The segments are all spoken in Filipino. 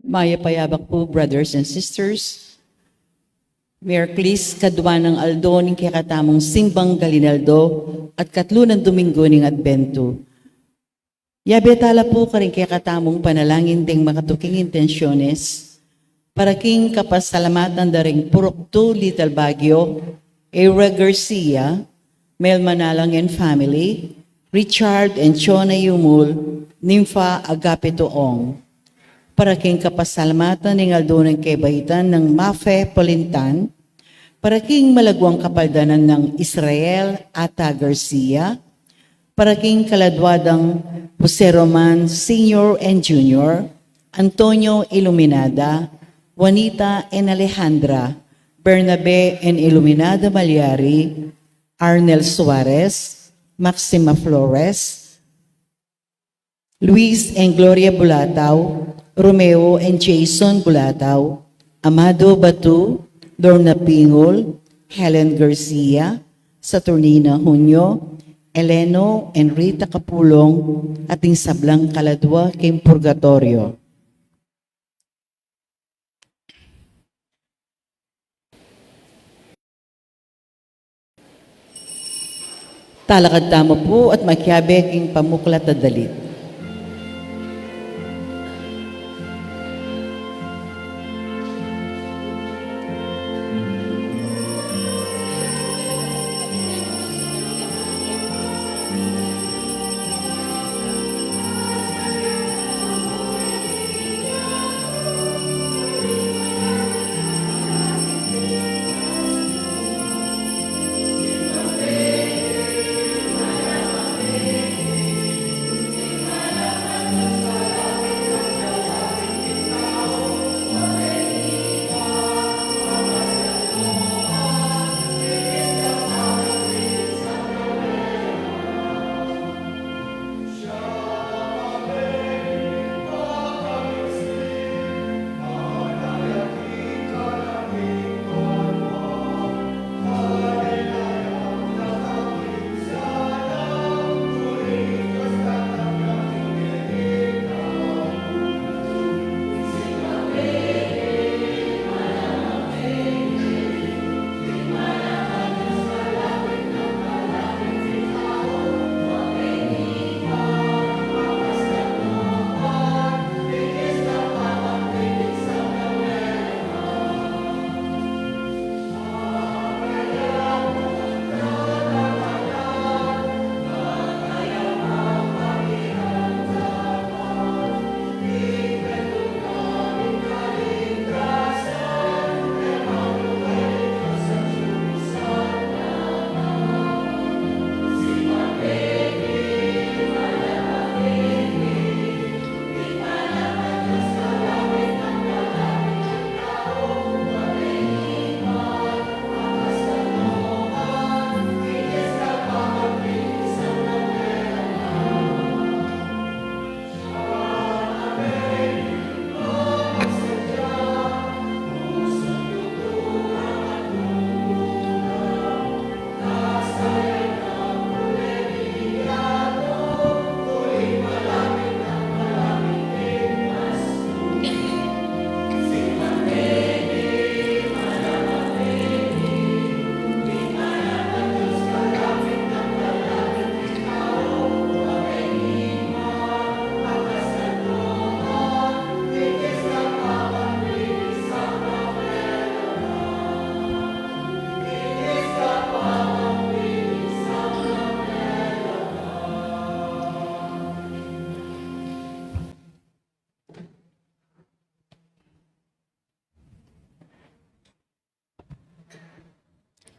Maya payabak po, brothers and sisters. Merklis, kadwa ng Aldo, ning kakatamong simbang Galinaldo, at katlo ng Domingo ning Adbento. Yabetala po ka rin kakatamong panalangin ding makatuking intensyones, para king kapasalamatan da ring Purokto Little Baguio, Era Garcia, Mel Manalang and family, Richard and Chona Yumul, Nympha Agapito Ong. Para king kapasalamatan ng Aldo ng Kebahitan ng Mafe Polintan, para king malagwang kapaldanan ng Israel Ata Garcia, para king kaladwadang Jose Roman Sr. and Jr., Antonio Iluminada, Juanita and Alejandra, Bernabe and Iluminada Malyari, Arnel Suarez, Maxima Flores, Luis and Gloria Bulatao, Romeo and Jason Bulatao, Amado Batu, Lorna Pingol, Helen Garcia, Saturnina Hunyo, Eleno and Rita Capulong, ating sablang kaladwa kay Purgatorio. Talakad tamo po at makiabe king pamuklat at dalit.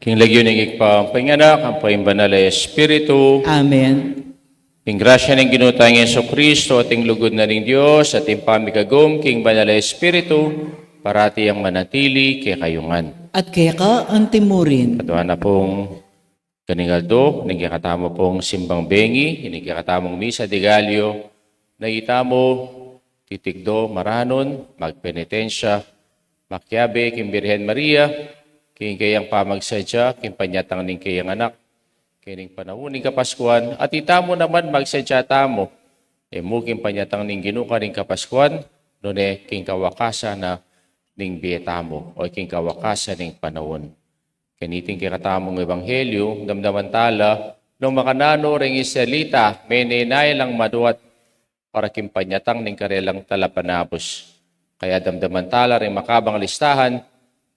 King lagyo ng igpapanganak, ang paimbanal ay Espiritu, Amen. king grasya ng ginutang Yeso Kristo, ating lugod na ng Diyos, ating pamigagom, king banal ay Espiritu, parati ang manatili kay kayungan. At kaya ka ang timurin. Katuhan na pong Ganingaldo, nagkakatamo pong Simbang Bengi, nagkakatamong Misa de Gallo, nagitamo, titigdo, maranon, magpenitensya, makiabe, king Birhen Maria, king kayang pamagsadya, king panyatang ning kayang anak, kining panawuning kapaskuan, at itamo naman magsadya tamo, muking panyatang ning ginuka ning kapaskuan, nune king kawakasan na ning bietamo o king kawakasan ning panahon. Kaniting kikatamong ebanghelyo, damdaman tala, nung makanano ring Israelita, meninay lang maduat para kimpanyatang ning karelang talapanapos. Kaya damdaman tala ring makabang listahan,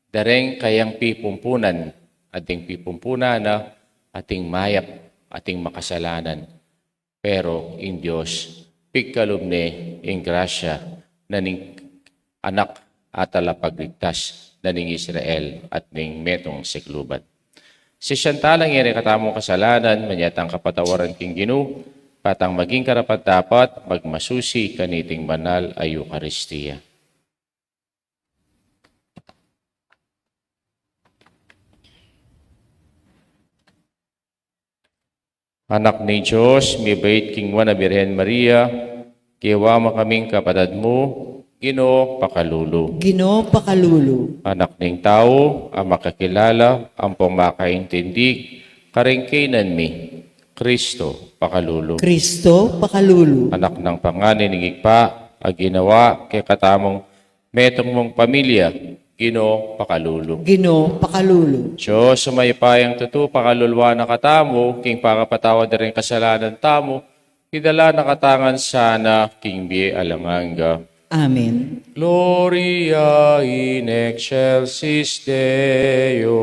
dareng kayang pipumpunan, ating pipumpunan na ating mayap, ating makasalanan. Pero in Diyos, pigkalubne in grasya na ning anak at alapagligtas na ning Israel at ning metong sikluban. Si Shantalang iri katamong kasalanan, manyatang kapatawaran king Ginu, patang maging karapat dapat magmasusi kaniting banal ay Eucharistia. Anak ni Diyos, mi bait king na Birhen Maria, kiwa kaming kapatid mo, Ginoo pakalulu. Ginoo pakalulu. Anak ning tao, ang makakilala, ang pumakaintindi, karingkinan mi, Kristo pakalulu. Kristo pakalulu. Anak ng panganin ng igpa, ang ginawa kay katamong metong mong pamilya, Ginoo pakalulu. Ginoo pakalulu. Diyos, sumaypayang tutu, pakalulwa na katamo, king pakapatawad na rin kasalanan tamo, idala na katangan sana, king biye alanganga. Amen. Gloria in excelsis Deo.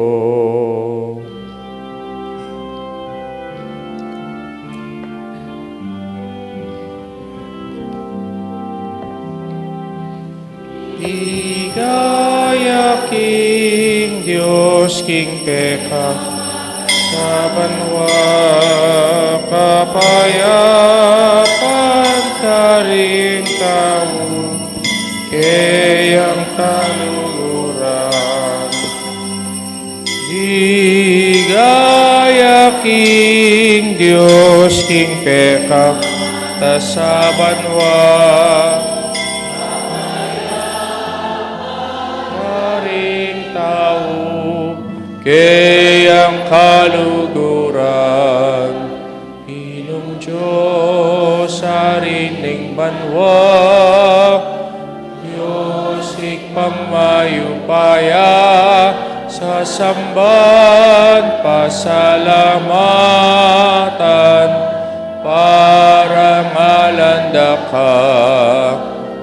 Higaya King Diyos, King Peka, sa banwa kapayapan ka rin tao, kayang kaluran. Higaya King Diyos, King Peka, sa banwa kayang kaluguran, Inong Diyos arining banwa, Diyos ikpamayupaya, sa samban pasalamatan, parangalanda ka.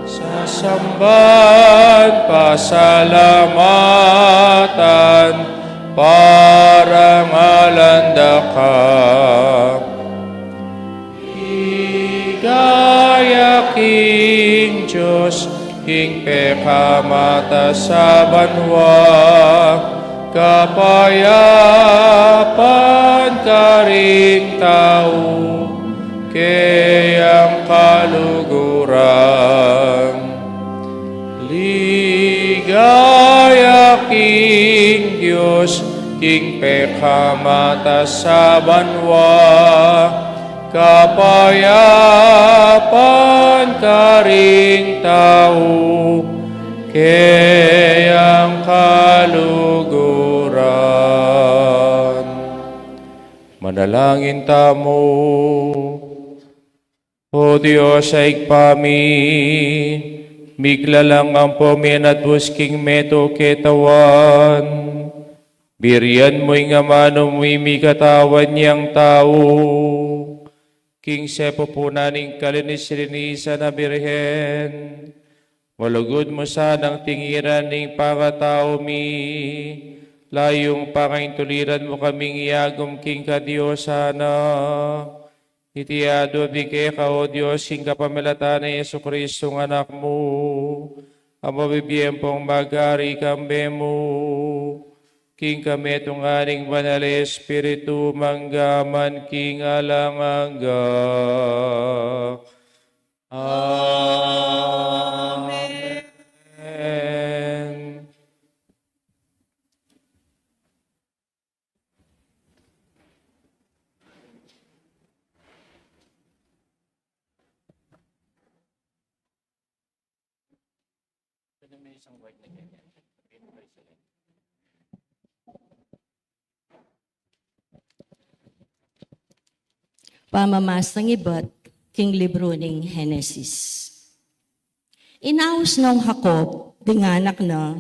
Sa samban pasalamatan, parangalanda ka. Higaya King Diyos, King Peka mata sa banwa, kapayapan ka ring tao, kayang kaluguran. Ligaya King Diyos, King Peka mata sa banwa, kapayapan ka ring tao, kayang kaluguran. Manalangin tamo. O Diyos ay ikpami, miglalang ang pomen at busking meto ketawan. Birian mo'y nga mano mo'y katawan niyang tao. King sepo po naning kalinis-linisa na birhen. Walugod mo sanang tingiran ning pakatao mi. Layong pakaintuliran mo kaming iagom king kadiyosana. Itiado bigay ka o Diyos king kapamilatan ni Yesu Kristo ng anak mo. Ang mabibiyempong magari kambe mo. King kami itong aning banal Espiritu manggaman king alanganga. Amen. Pamamasang iba't king libro ning Henesis. Inaus nung Hakop, di nganak na,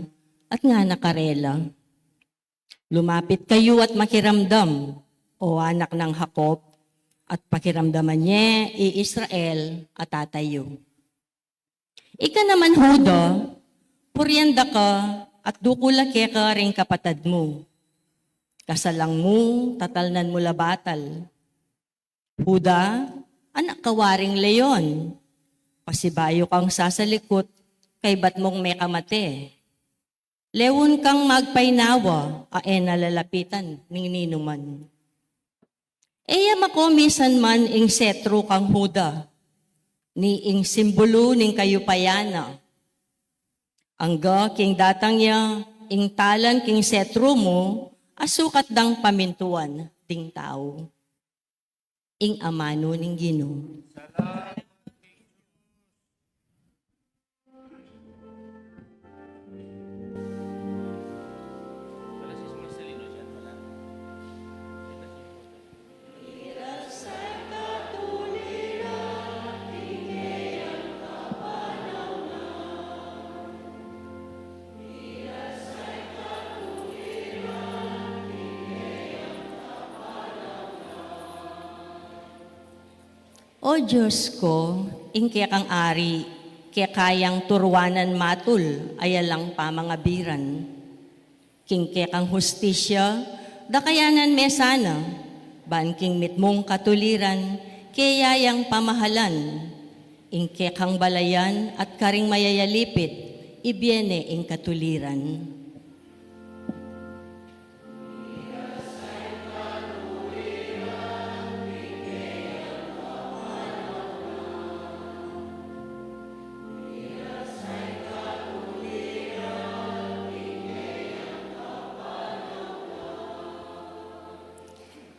at nga nakarela. Lumapit kayo at makiramdam, o anak ng Hakop, at pakiramdaman niya, Israel at tatayo. Ika naman, Huda, puryanda ka at dukulake ka ring kapatad mo. Kasalang mo, tatalnan mo labatal. Huda, anak kawaring leyon. Pasibayo kang sasalikot, kay ba't mong may kamate. Lewon kang magpainawa, nalalapitan, ning ninuman. Eya makomisan man ing setro kang Huda, ni ing simbolo ning kayupayana. Angga king datang niya, ing talan king setro mo, asukat dang pamintuan, ting tao. Ing amano ning Ginoo. O Diyos ko, ingke kang ari, kaya kayang turwanan matul, ayalang pamangabiran. Kingke kang hustisya, dakayanan mesana, banking mitmong katuliran, kayayang pamahalan. Ingke kang balayan at karing mayayalipit, ibyene ing katuliran.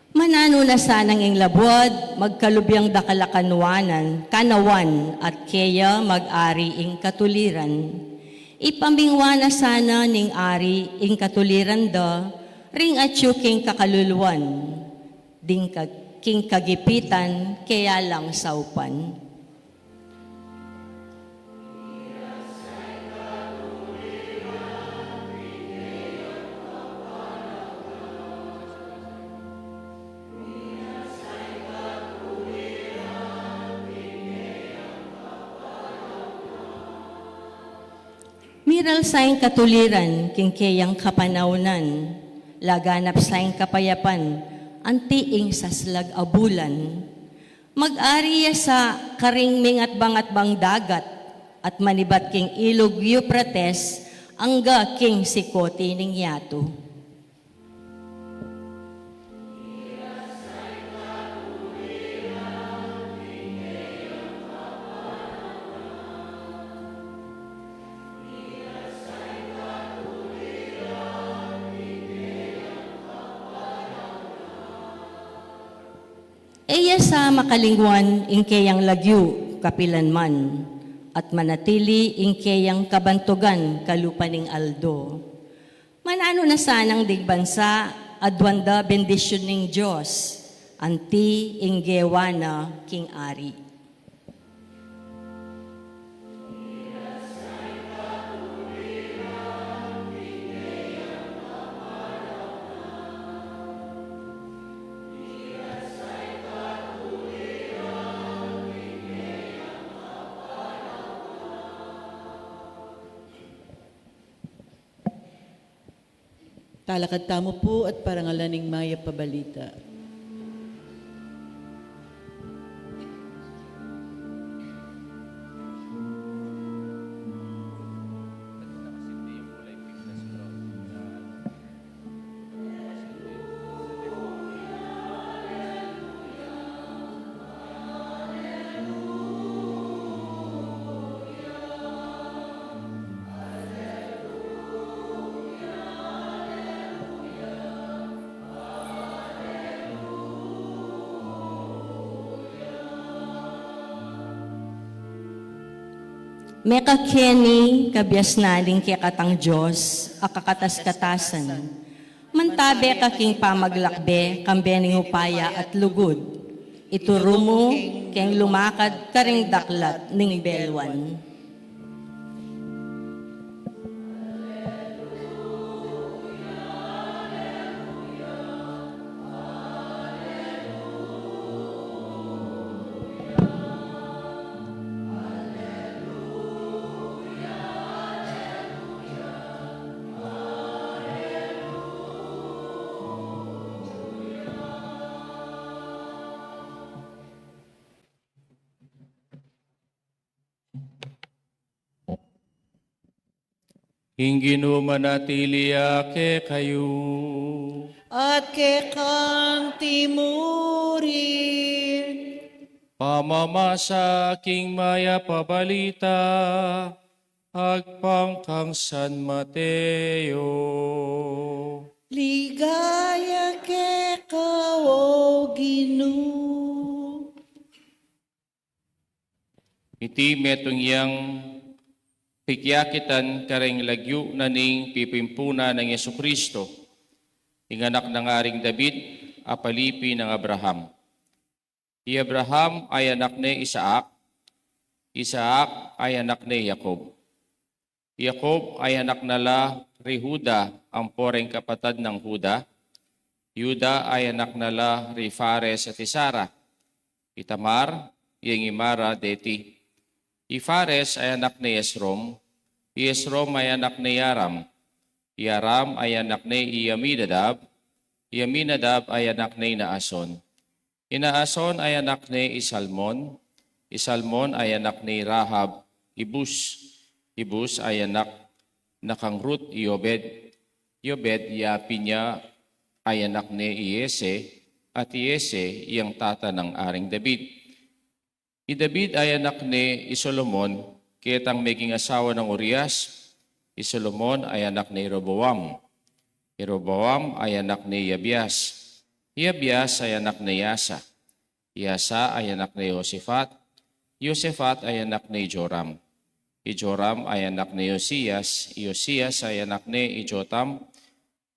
Manano na sanang ing labwad, magkalubyang dakalakanwanan, kanawan, at keya mag-ari ing katuliran. Ipamingwa na sana ning ari ing katuliran da, ring atyo king kakaluluan, king kagipitan, kaya lang saupan. Miral saing katuliran, kingkeyang kapanaunan, laganap saing kapayapan, antiing saslag abulan. Mag-ariya sa karingming at bangat-bang dagat, at manibat king ilog Euphrates, angga king sikoti ning yato. Eya sa makalingwan, ingkeyang lagyu, kapilanman, at manatili, ingkeyang kabantugan, kalupaning aldo. Manano na sanang digbansa, adwanda bendisyon ning Diyos, anti inggewana king ari. Talakad tamo po at parangalaning maya pabalita. Meka Kenny, kabyas naling kikatang Diyos, akakatas-katasan. Mantabe ka king pamaglakbe, kambening upaya at lugod. Iturumo, keng lumakad karing daklat ning belwan. Hingginu manatili ke kayo. At kekang timurin. Pamamasa king maya pabalita, agpangkang San Mateo. Ligaya kekaw, O Ginoo. Iti metong yang pikyakitan kareng lagyu na ning pipimpuna ng Yesu Kristo, inganak ng aring David, apalipi ng Abraham. Si Abraham ay anak ni Isaac, Isaac ay anak ni Jacob. Jacob ay anak nala Rehuda, ang poreng kapatid ng Huda. Yuda ay anak nala Fares at Isara. Itamar, yung Imara, Deti. Fares ay anak ni Esrom. Esrom ay anak ni Yaram. Yaram ay anak ni Iaminadab. Iaminadab ay anak ni Naason. Inaason ay anak ni Isalmon. Isalmon ay anak ni Rahab. Ibus. Ibus ay anak na kang Ruth, Yobed. Yobed, Yapinya ay anak ni Iese. At Iese, iyang tata ng aring David. David ay anak ni Solomon, kitang maging asawa ng Urias. Solomon ay anak ni Roboam. Roboam ay anak ni Yabias. Yabias ay anak ni Yasa. Yasa ay anak ni Yosefat. Yosefat ay anak ni Joram. Joram ay anak ni Yosias. Yosias ay anak ni Jotam.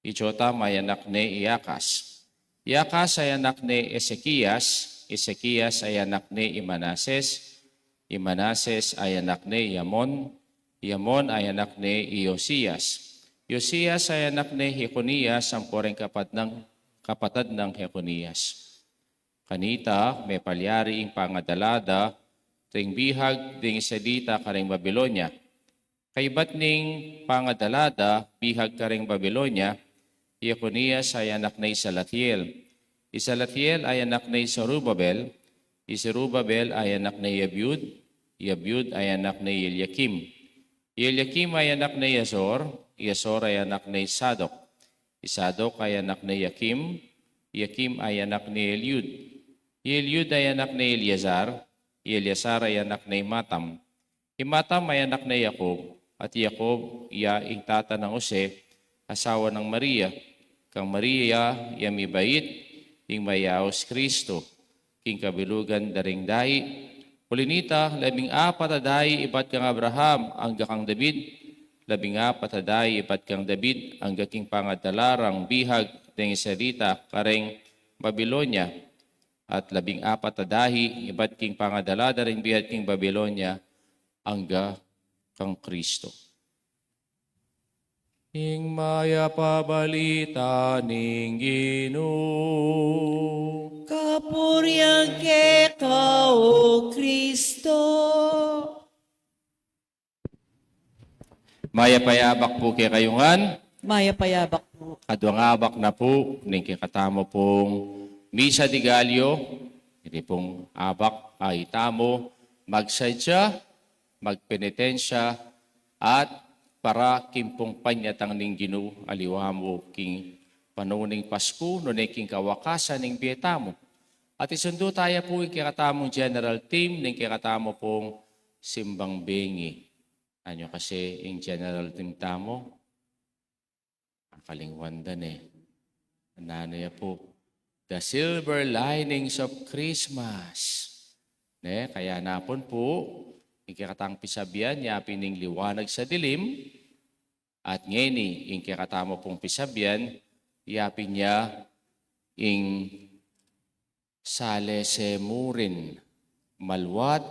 Jotam ay anak ni Iakas. Iakas ay anak ni Ezekias. Ezekias ay anak ni Imanases. Imanases ay anak ni Yamon. Yamon ay anak ni Iosias. Iosias ay anak ni Jeconias, ang poreng kapatid ng Jeconias. Kanita, may palyari ing pangadalada, ting bihag ding sedita karing Babilonia. Kaibat ning pangadalada, bihag karing Babilonia, Jeconias ay anak ni Salathiel. Salathiel ay anak ni Zorobabel. Zorobabel ay anak ni Yabyud. Yabyud ay anak ni Eliakim. Eliakim ay anak ni Yazor. Yazor ay anak ni Sadok. Sadok ay anak ni Yakim. Yakim ay anak ni Eliud. Eliud ay anak ni Eleazar. Eleazar ay anak ni Matam. Matam ay anak ni Jacob. At Jacob, ing tata ng Jose, asawa ng Maria. Kang Maria, yamibait, ing mayaos Kristo. King kabilugan daring dai. Pulinita, 14 aday ibat kang Abraham, ang kang David. 14 aday ibat kang David, ang king pangadalarang bihag ng salita kareng Babilonia. At 14 adahi ibat king pangadala daring bihag king Babilonia, ang kang Kristo. Ing maya pabalita ning Ginoo. Kapuriang kekaw, O Kristo. Maya payabak po kay kayungan. Maya payabak po. Kadwangabak na po, ning kikatamo pong Misa de Gallo. Hindi pong abak ay tamo, magsadya, magpenitensya, at para kimpong panyatang ning Ginoo aliwamo king panuning Pasko, nunay king kawakasan ning biyetamo. At isundo tayo po yung kikatamong general team, ning kikatamo pong Simbang Bengi. Ano kasi yung general team tamo? Ang kalingwandan eh. Ano ya po? The Silver Linings of Christmas. Ne, kaya napon po, ikikatang pisabyan, yapin ning liwanag sa dilim, at ngeni, yung kikatamo pong pisabyan, yapin niya ing sale semurin, malwat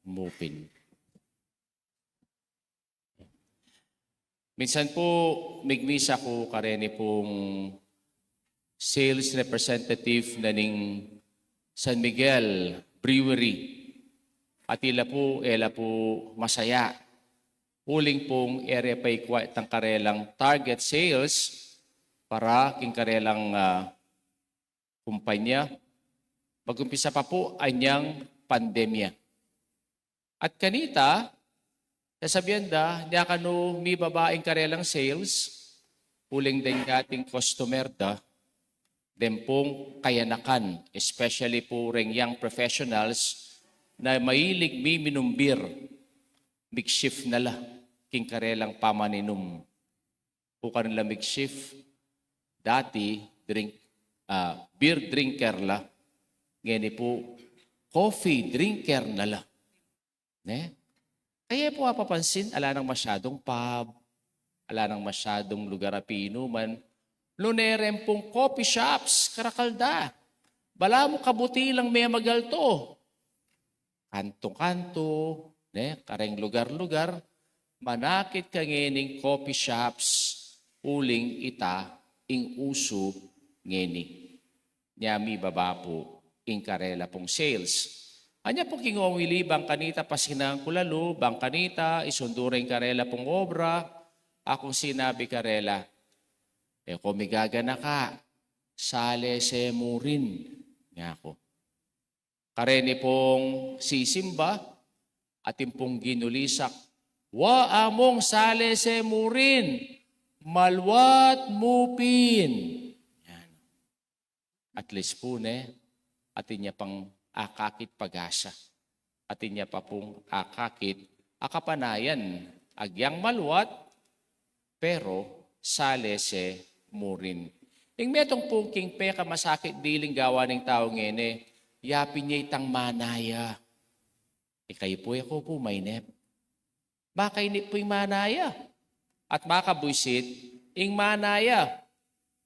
mupin. Minsan po, migmisa ko kareni pong sales representative na ning San Miguel Brewery. At ela po masaya. Huling pong area pa'y tang karelang target sales para king karelang kumpanya. Mag-umpisa pa po anyang pandemya. At kanita, Sasabihan da, niya kanu mi babaeng karelang sales, uling din ating customer da, den pong kayanakan, especially po ring young professionals na mahilig mi minumbir, shift nala, king karelang pamaninum. O kanila shift, dati, beer drinker la, ngayon po, coffee drinker nala. Ne? Kaya po mapapansin, ala nang masyadong pub, ala nang masyadong lugar pinuman, luneren pong coffee shops, karakalda. Bala mo kabuti lang may magalto. Kanto-kanto, ne, kareng lugar-lugar, manakit ka ngening coffee shops, uling ita, ing uso ngeni. Nyami baba po, ing karela pong sales. Anya po kingawili, bang kanita pasinang kulalo, bang kanita, isunduring karela pong obra, akong sinabi karela, kumigaga na ka, sale se mo rin. Nga ako. Karene pong sisimba, ating pong ginulisak, wa among sale se mo rin, malwat mupin. Yan. At least po atin niya pang akakit pag-asa. Atin niya pa pong akakit akapanayan. Agyang malwat, pero sale se mo rin. Ing metong pong king peka masakit diling gawa ng tao ngene, yapin niya itang manaya. Kayo po ako po may nep. Makainip po yung manaya. At makabuisit, ing manaya.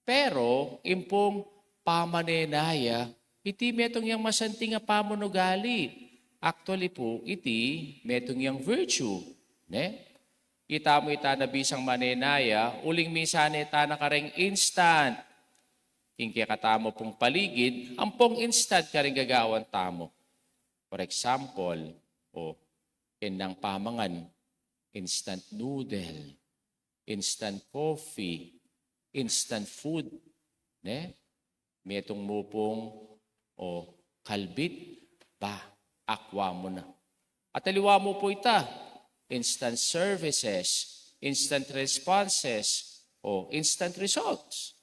Pero, impong pamanenaya, iti metong yung masanting nga pamunugali. Actually po, iti metong yung virtue. Ne? Kita mo ita na bisang manenaya, uling minsan ita na kareng instant. Kingkaya katamo pong paligid, ang pong instant kareng gagawan tamo. For example, inang pamangan, instant noodle, instant coffee, instant food. Ne? Metong mo pong kalbit, akwa mo na. At aliwa mo po ita, instant services, instant responses, instant results.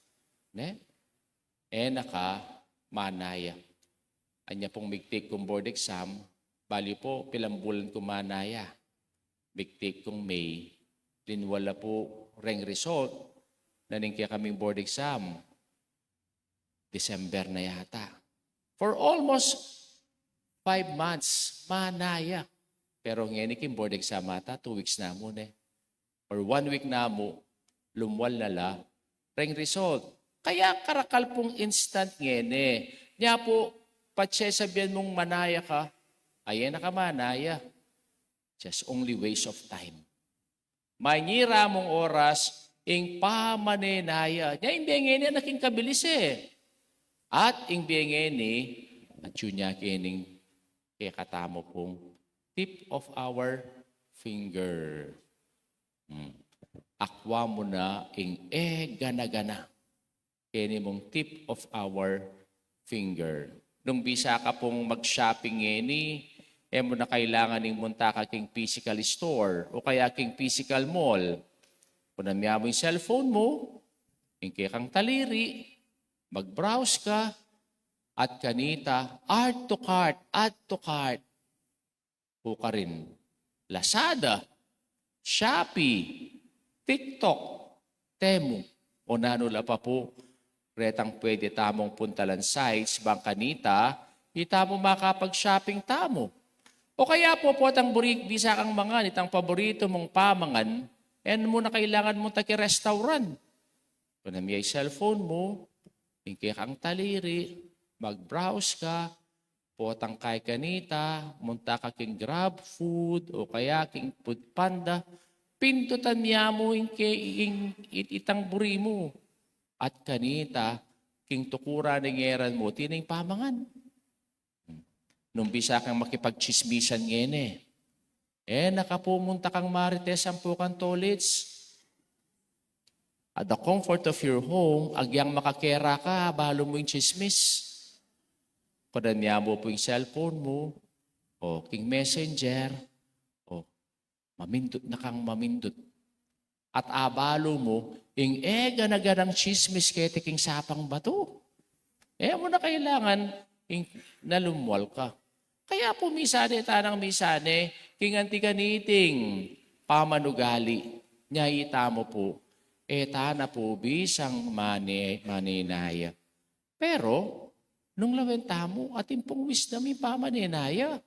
Ne? Manaya. Anya pong migtik kong board exam, bali po pilambulan ko manaya. Migtik kong May, linwala po reng result, naningkaya kaming board exam. December na yata. For almost 5 months, manaya. Pero ngayon iking board exam ata, 2 weeks na mo Or 1 week na mo, lumwal na la, reng result. Kaya karakal pong instant ngene. Niya po, patsesabihan mong manaya ka, ayan na ka manaya. Just only waste of time. Manyira mong oras, ing pamanenaya. Niya, hindi ngene naking kabilis At ing biyengeni, at yun niya kining katamo pong tip of our finger. Akwa mo na ing gana-gana. Kini mong tip of our finger. Nung bisa ka pong mag-shopping ngeni, mo na kailangan ning munta ka king physical store o kaya king physical mall. Kung namya mo yung cellphone mo, ing kang taliri, mag-browse ka, at kanita, add to cart, po ka rin. Lazada, Shopee, TikTok, Temu, o nanula pa po, retang pwede tamong puntalan sites, bang kanita, itamo makapag-shopping tamo. O kaya po tang burik, bisa kang mga, itang paborito mong pamangan, mo na kailangan mo taki-restaurant. Kung namiyay cellphone mo, kaya kang taliri, mag-browse ka, potang kay kanita, munta ka king Grab Food, o kaya king Food Panda, pintutan niya mo itang buri mo. At kanita, king tukura ng eran mo, tining pamangan. Nung bisa kang makipagchismisan ngene, nakapumunta kang marites ang pukang tolits. At the comfort of your home, agyang makakera ka, balo mo yung chismis. Padanya mo po yung cellphone mo, king messenger, Mamindot na kang mamindot. At abalo mo, ing ganaganang chismis kete king sapang bato. Mo na kailangan ing nalumwal ka. Kaya po misane tanang misane, king antiganiting pamanugali. Nya itamo po, tana po bisang maninaya. Pero, nung lawenta mo, ating pong wisdom yung pamaninaya.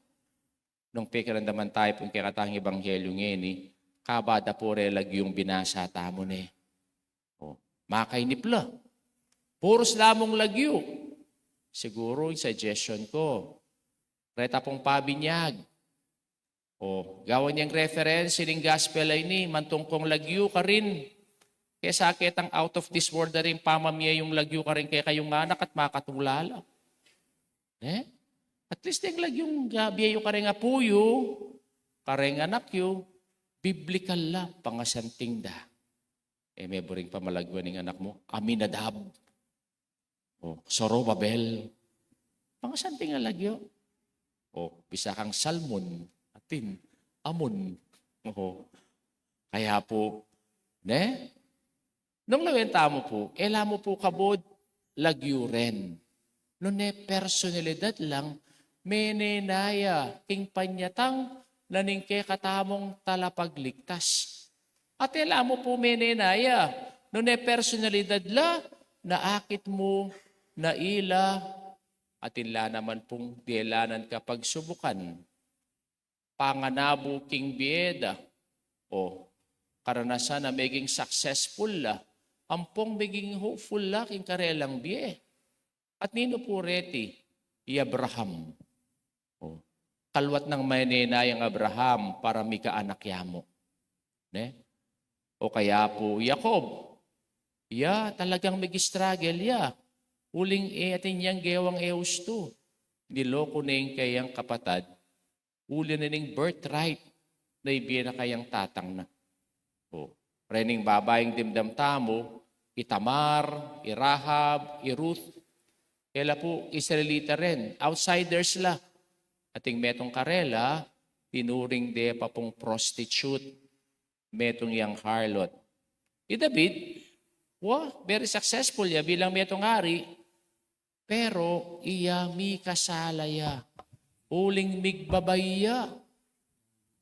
Nung pekirandaman tayo pong kikatang ebanghelyo ngeni, kabada po relag yung binasa tamo ne. Makainipla. Puros lamong lagyo. Siguro yung suggestion ko, reta pong pabinyag. Gawan niyang reference, sining gospel ay ni, mantungkong lagyo ka rin. Kaya sakit ang out of this world na rin, pamamya yung lagyo ka rin kaya kayong anak at makatulala. At least yung lagyong gabiyayo ka rin apuyo, ka rin anak yo, biblical la, pangasanting da. May buring pamalagwan ng anak mo, Aminadab. Zorobabel. Pangasanting nga lagyo. Bisa kang Salmon, atin, Amon. Kaya po, nung lawenta mo po, mo po kabod, lagyo rin. Nung personalidad lang, menenaya, king panyatang, naningke katamong talapagligtas. At mo po menenaya, nung personalidad la, naakit mo, naila, at inla naman pong dielanan kapag subukan. Panganabo king bieda, karanasan na maging successful la, ampong maging hopeful la king karelang bie. At nino po reti, Abraham. Kalwat ng maninayang Abraham para mikaanak yamo. Kaya po, Jacob. Talagang mag-struggle Uling atin niyang gewang eusto. Niloko na yung kayang kapatad. Uli na yung birthright na ibiya na kayang tatang na. Rening babayang dimdam tamo, Itamar, Irahab, Ruth. Kaya po, Israelita rin. Outsiders la. Ating metong karela, tinuring de pa pong prostitute. Metong yang harlot. David, very successful bilang metong hari. Pero mi kasalaya. Uling migbabaya.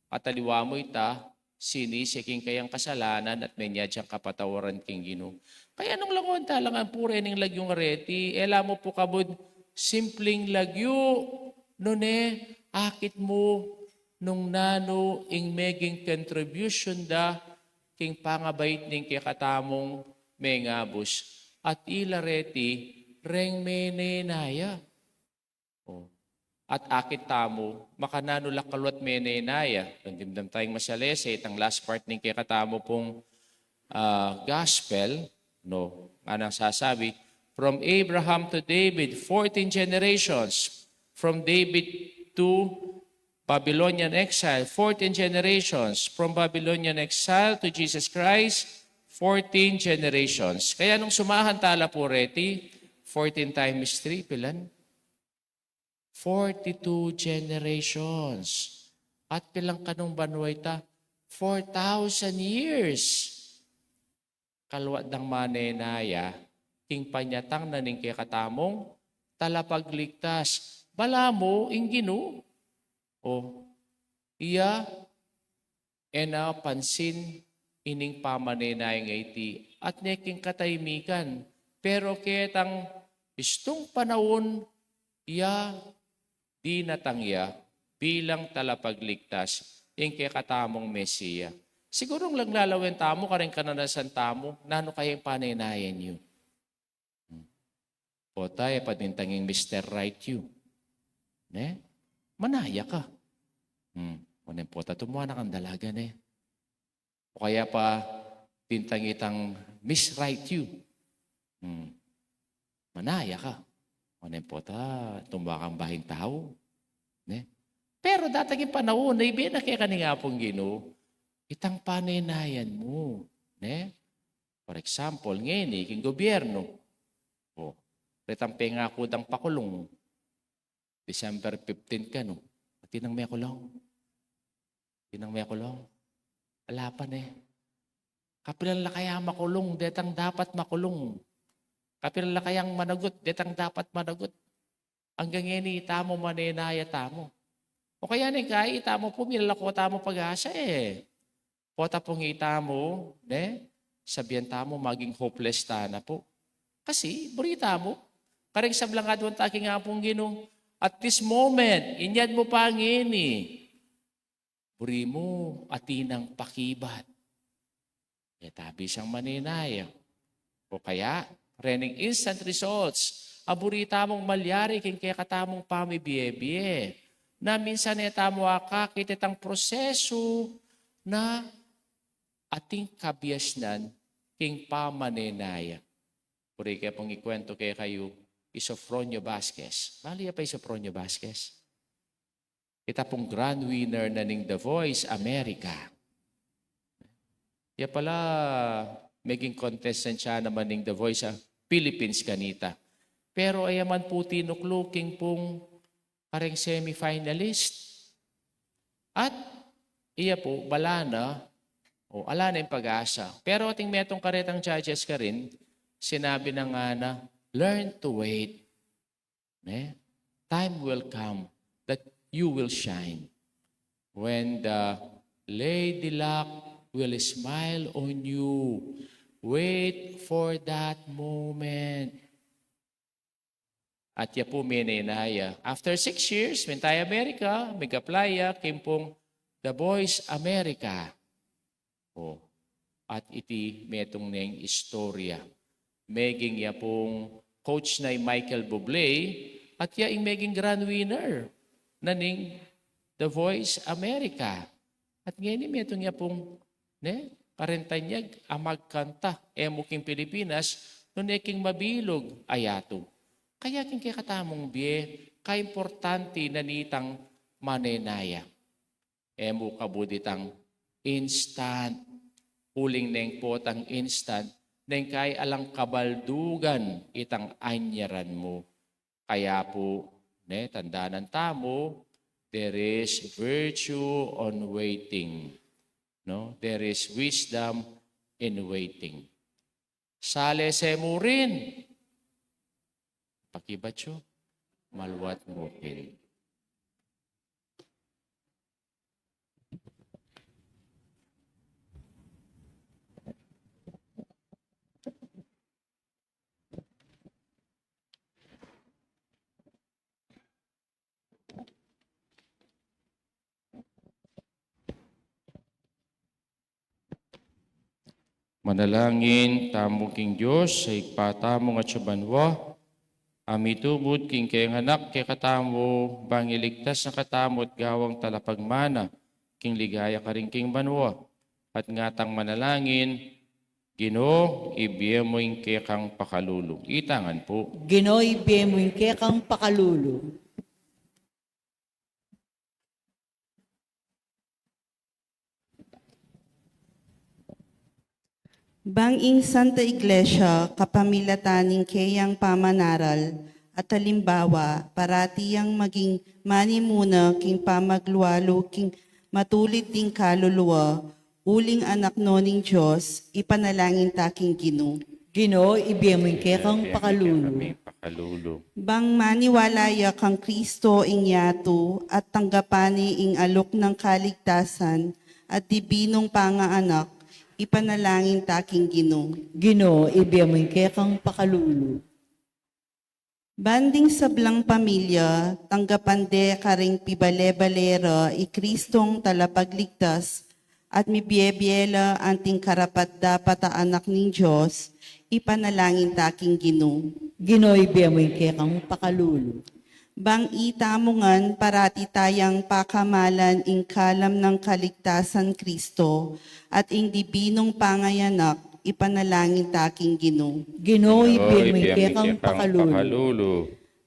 Kataliwa mo ita, sinisiking kayang kasalanan at may niyadyang kapatawaran king Ginoo. Kaya nung langon talangan po rin ng lagyong reti, mo po kabod, simpleng lagyo, akit mo, nung nano, ing meging contribution da, king pangabait ning kikatamong mengabos. At ila reti, reng menenaya. At akit tamo, makanano lakalwat menenaya. Nandimdam tayong masalese, itang last part ng kikatamo pong gospel, anang sasabi, from Abraham to David, 14 generations. From David to Babylonian exile, 14 generations. From Babylonian exile to Jesus Christ, 14 generations. Kaya nung sumahan tala po reti, 14 times 3, pilan? 42 generations. At pilang kanong banway ta? 4,000 years. Kalwat ng manenaya, king panyatang naning kikatamong, talapagligtas. Bala mo, ing Ginoo. Pansin, ining pamanenaya ng iti, at neking kataymikan. Pero ketang istong panahon, di natangya bilang talapagligtas yung kikatamong Mesiya. Siguro lang lalawin tamo ka rin kananasan tamo, nano kayang panaynayan nyo. Tayo patintanging Mr. Right you. Manaya ka. Kunin po, tumuha na kang dalaga O kaya pa, tintangitang Miss Right you. Manaya ka. Kunin po, tumuha kang bahing tao. Pero datang yung panahon, na ibig na kaya kaninga pong Ginoo, itang panaynayan mo. For example, ngayon, iking gobyerno. Retang pengako dang pakulong. December 15 ka, Tinang may kulong. Wala pa na eh. Kapilan la kaya makulong, detang dapat makulong. Kapilan la kayang managot, detang dapat managot. Hanggang ngayon, itamo manenaya tamo. O kaya ni kaya itamo po, milalako tamo pag-asa eh. Pota pong itamo, ne? Sabihan tamo, maging hopeless ta na po. Kasi, burita mo. Kareng sablangad mo taking nga pong Ginoo. At this moment, inyad mo pa ang ini. Buri mo, atinang pakibat. E tabi siyang maninaya. O kaya, rening instant results. Aburita mong malyari king kaya katamong pamibiye-biye. Na minsan etamo akakit itang proseso na ating kabiasnan king pamaninaya. Puri kaya pong ikwento kaya kayo, Isofronio Vasquez. Mali pa Isofronio Vasquez. Ita pong grand winner na ning The Voice America. Ya pala, maging contestant siya naman ning The Voice Philippines kanita. Pero ayaman po tinukluking pong parang semi-finalist. At iya po, bala na, o ala na yung pag-asa. Pero ating metong karetang judges ka rin, sinabi na nga na, learn to wait. Time will come that you will shine. When the Lady Luck will smile on you. Wait for that moment. At ya po minenaya. After 6 years, when tayo Amerika, mag-apply kim pong The Voice America. At iti metong neng istorya. Meging ya pong coach na Michael Bublé, at ya ing meging grand winner na ning The Voice America. At ngayon metong ya pong parentanyag amagkanta emuking Pilipinas no neking mabilog ayato. Kaya king katamong biye, ka-importante na nitang manenaya. Emu kabuditang instant, uling neng potang instant, neng kay alang kabaldugan itang anyaran mo. Kaya po, tandaanan tamo, there is virtue on waiting. No? There is wisdom in waiting. Sale se mo rin. Pakibatyo, malwat mo rin. Manalangin, tamo king Diyos, sa ikpatamong at sabanwa, amitubod king kayang anak, kay katamo, bang iligtas na katamot gawang talapagmana, king ligaya ka rin king banwa. At ngatang manalangin, Ginoo, ibiya mo yung kekang pakalulong. Itangan po. Ginoo, ibiye mo yung kekang pakalulo. Banging Santa Iglesia, kapamilataning kayang pamanaral, at halimbawa, paratiyang maging manimuna king pamagluwalo king matulit ding kaluluwa, uling anak noning Diyos, ipanalangin taking Ginoo. Ginoo, ibiye mo yung kekang pakalulo. Pakalulong. Bang maniwalaya kang Kristo ing yato at tanggapani ing alok ng kaligtasan at dibinong pangaanak, ipanalangin taking Ginoo. Ginoo, ibiye mo yung kekang pakalulo. Banding sablang pamilya, tanggapande karing pibale-balera, ikristong talapagligtas, at mibiyebiela anting karapat dapat a anak ning Diyos, ipanalangin taking Ginoo. Ginoo, ibiye mo yung kekang pakalulo. Bang itamungan parati tayang pakamalan ing kalam ng kaligtasan Kristo, at ing dibinong pangayanak, ipanalangin taking Ginoo. Ginoo, ibiye mo yung kekang pakalulo. Pakalulu.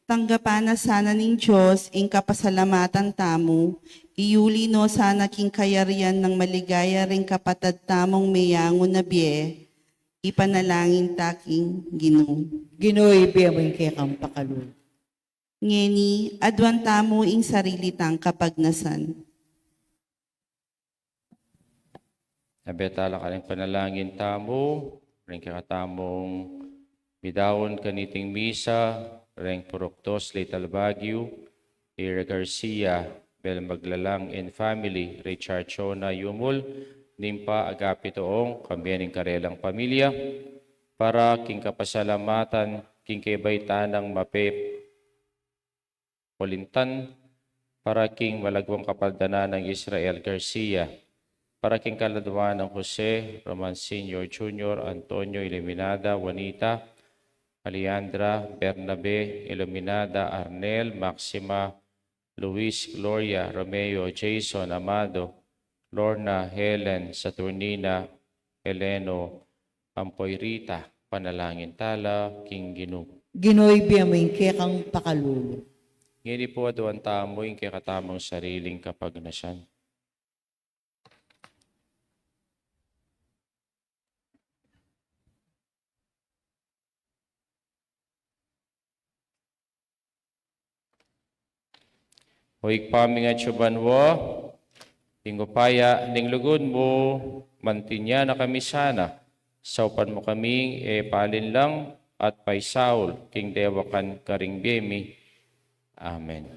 Tanggapana sana ning Diyos ing kapasalamatan tamo, iuli no sana king kayarian ng maligaya ring kapatad tamong mayangon na biye, ipanalangin taking Ginoo. Ginoo, ibiye mo yung kekang pakalulo. Ngeni, adwan tamo ing sarili tang kapagnasan. Nabetala ka ng panalangin tamo, ring kakatamong bidawon kaniting misa, ring puroktos Little Baguio, Ira Garcia, Bel Maglalang and family, Richard Chona Yumul, Nimpa Agapitoong, kambiyaning karelang pamilya, para king kapasalamatan, king kebaitanang mapep, Polintan, para king malagwang kapaldana ng Israel Garcia, para king kaladwa ng Jose, Roman Sr. Jr., Antonio Iluminada, Juanita, Alejandra, Bernabe, Iluminada, Arnel, Maxima, Luis, Gloria, Romeo, Jason, Amado, Lorna, Helen, Saturnina, Eleno, Ampoyrita, panalangin tala, king Ginoo. Ginoy biyaming kekang pakalulu. Ngini po aduan tamo yung kakatamang sariling kapagnasan. Hoik paming at syubanwo, tingupaya ning lugod mo, mantinya na kami sana, saupan mo kaming palin lang at paisaul, king dewakan karing bemi. Amen.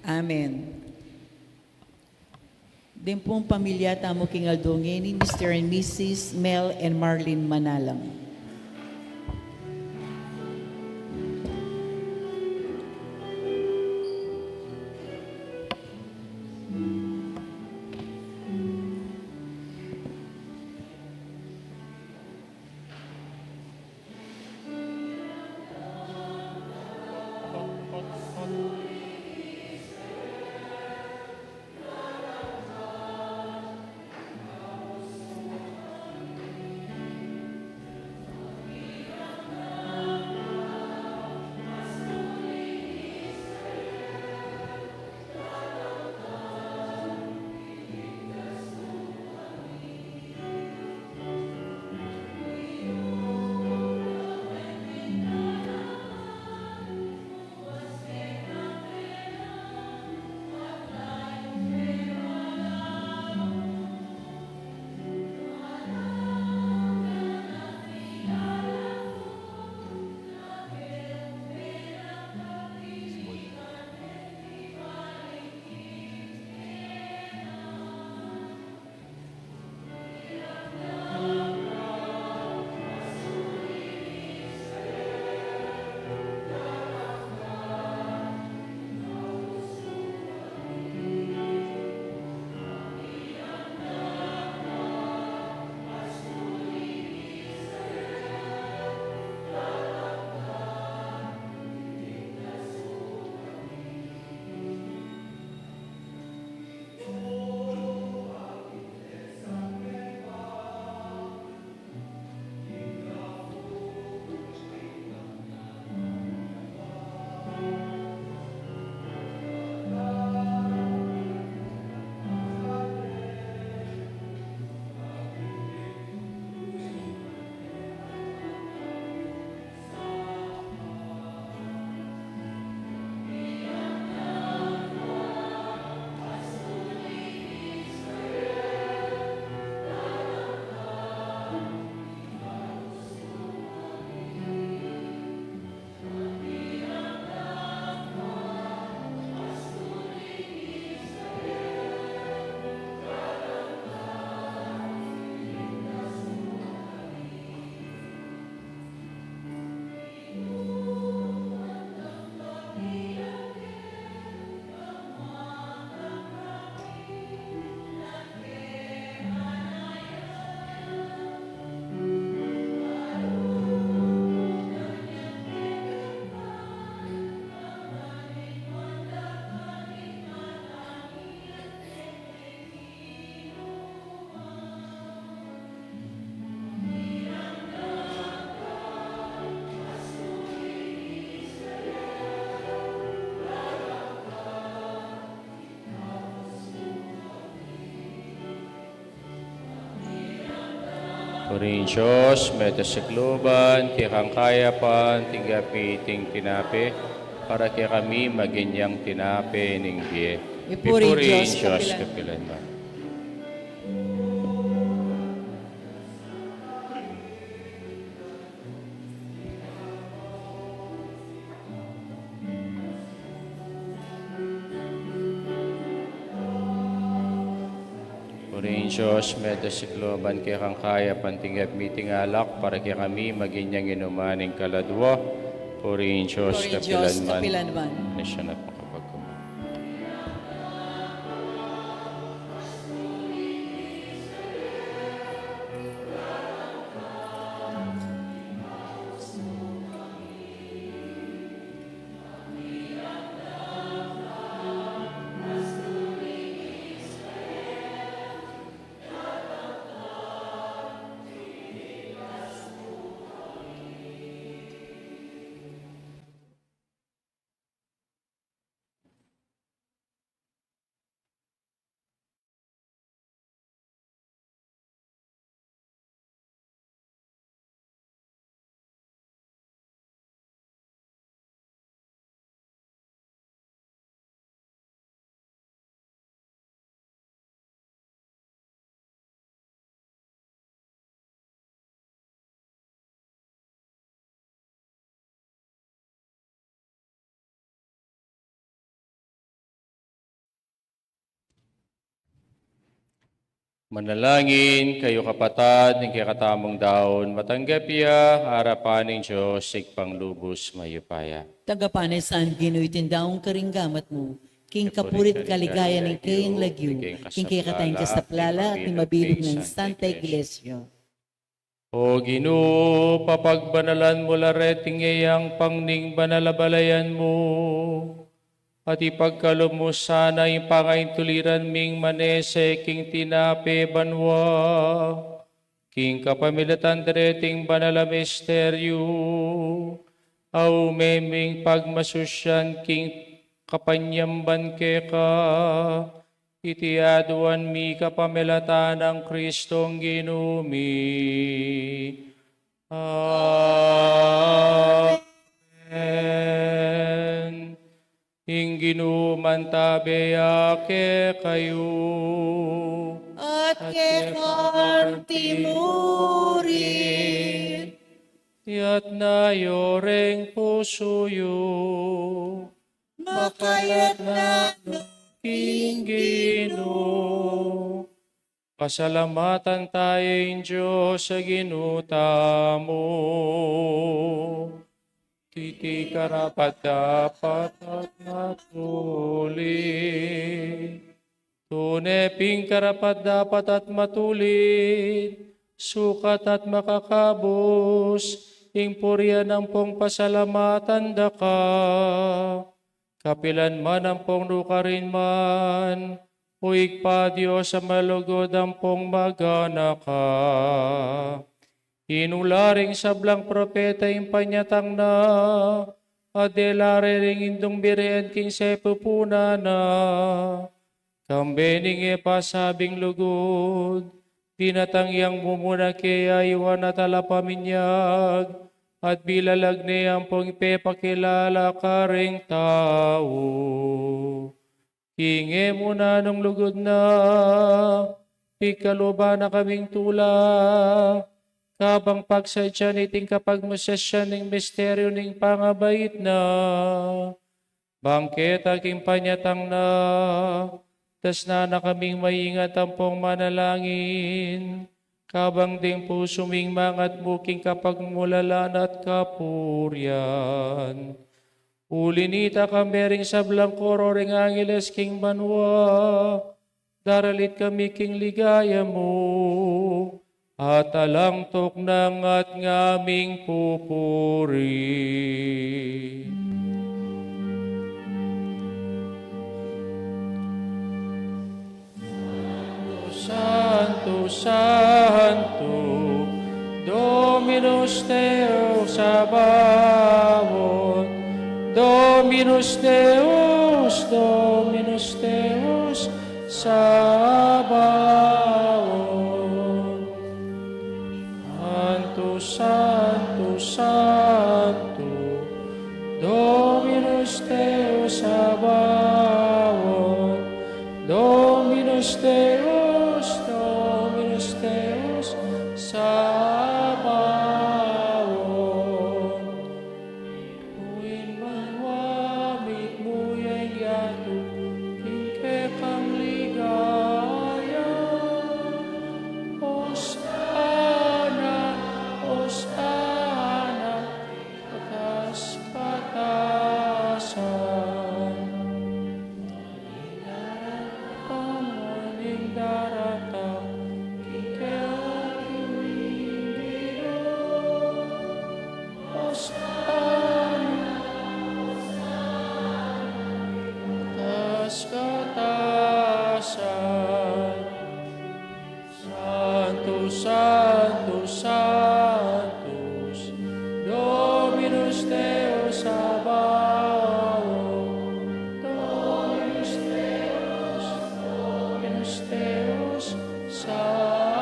Amen. Din pong pamilya tamo king Aldongeni, Mr. and Mrs. Mel and Marlene Manalang. Puring Diyos, meta sa kluban, kikang kayapan, tinggapi, ting tinapi, para kaya kami maginyang tinapi ning biye. Ipuri Diyos, Diyos, kapilan. kapilan mo. Diyos, medyo sikloban kaya kang kaya pantingap mitingalak para kaya kami maginyang inumaning kaladwa. Purihin Diyos, Glory Diyos, kapilanman. kapilanman. Na siya na makapagkumang. Manalangin kayo kapatad, ng kakatamong daon, matanggap iya, harapan ng Diyos, sigpang lubos mayupaya. Tagapanay saan ginuy tindaong karinggamat mo, king kapurit kaligaya ng kayang lagyo, king kay katayang kasaplala at mabilog ng Santa Iglesia. O Ginoo, papagbanalan mo lareting iyang pangning banalabalayan mo, at ipagkalom mo sana yung pangaintuliran ming manese king tinape banwa, king kapamilatan dereting banala misteryo, au meming pagmasusyan king kapanyamban keka, itiaduan mi kapamilatan ng Kristong ginumi. Amen. Ingginuman tabeyake kayo. At kekan timurin, Yat na yoreng pusuyo. makayat na Kinggino. Pasalamatan tayong Diyos sa ginuta mo. Titi karapat dapat at matulit. Tuneping karapat dapat at matulit. Sukat at makakabos. Ingpurya ng pong pasalamatan daka. Kapilan man ang pong lukarin man. Uig pa Diyos sa malugod ang pong magana ka. Inularing sablang propeta yung panyatang na, adelare ring indong bireen king sepupuna na, kambening e pasabing lugod, tinatangyang mumuna kaya iwan at alapaminyag, at bilalag niyang pong ipepakilala ka ring tao. Hinge muna nung lugod na, ikaluba na kaming tula, kabang pagsadya niting kapag masasya ng misteryo ng pangabait na, bangket aking panyatang na, tas na kaming maingat ang pong manalangin, kabang ding puso ming mangat buking kapag mulalan at kapuryan. Ulinita kambering sablang koro ring angeles king banwa, daralit kami king ligaya mo, at alangtok ng at ngaming pupuri. Santo, Santo, Dominus Deus Sabaoth, Dominus Deus, Dominus Deus Sabaoth. Santo, Santo, Dominus Deus Sabaoth, Dominus Deus, Dominus Deus Sabaoth. Uin manwamit muyay yatu, kingke kang ligaya, Sanctus, Sanctus, Dominus Deus Sabaoth, Dominus Deus, Dominus Deus Sabaoth,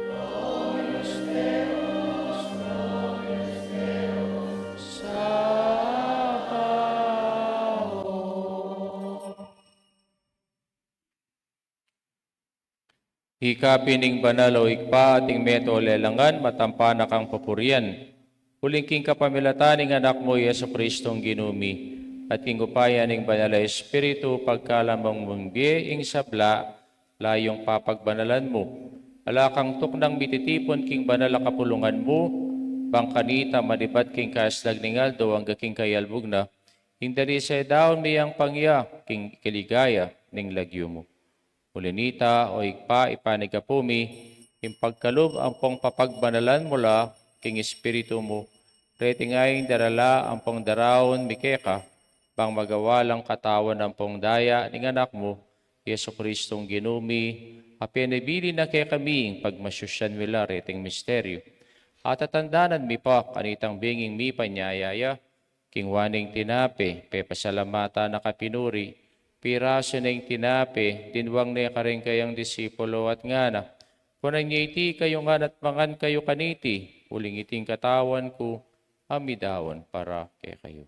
Dominus Deus, Dominus Deus Sabaoth. Ikapining banal o ikpa ating meto lelangan, matampa na kang papurian. Huling king kapamilatan ng anak mo, Yeso Kristong ginumi, at king upayan ng banal na Espiritu, pagkalamang mong ing sabla, layong papagbanalan mo. Alakang tuknang mititipon king banal na kapulungan mo, bangkanita malibat king kaslag ning aldo, hangga king kayalbog na, hindari sa daon miyang pangya, king kiligaya ning lagyo mo. Ulinita o ikpa ipanigapumi, impagkalob ang pong papagbanalan mula king Espiritu mo, retingaying darala ang pong darawon mikeka, bang magawalang katawan ang pong daya ning anak mo, Yeso Kristong ginumi, apinibili na kay kaming pagmasyusyan mila reting misteryo. At tatandanan mi pa kanitang binging mi panyayaya, king waning tinape, pepasalamata na kapinuri, piraso na yung tinape, dinwang na karing kayang disipulo at ngana. Kunang niya iti kayo nga at mangan kayo kaniti, uling iting katawan ko, amidawan para kay kayo.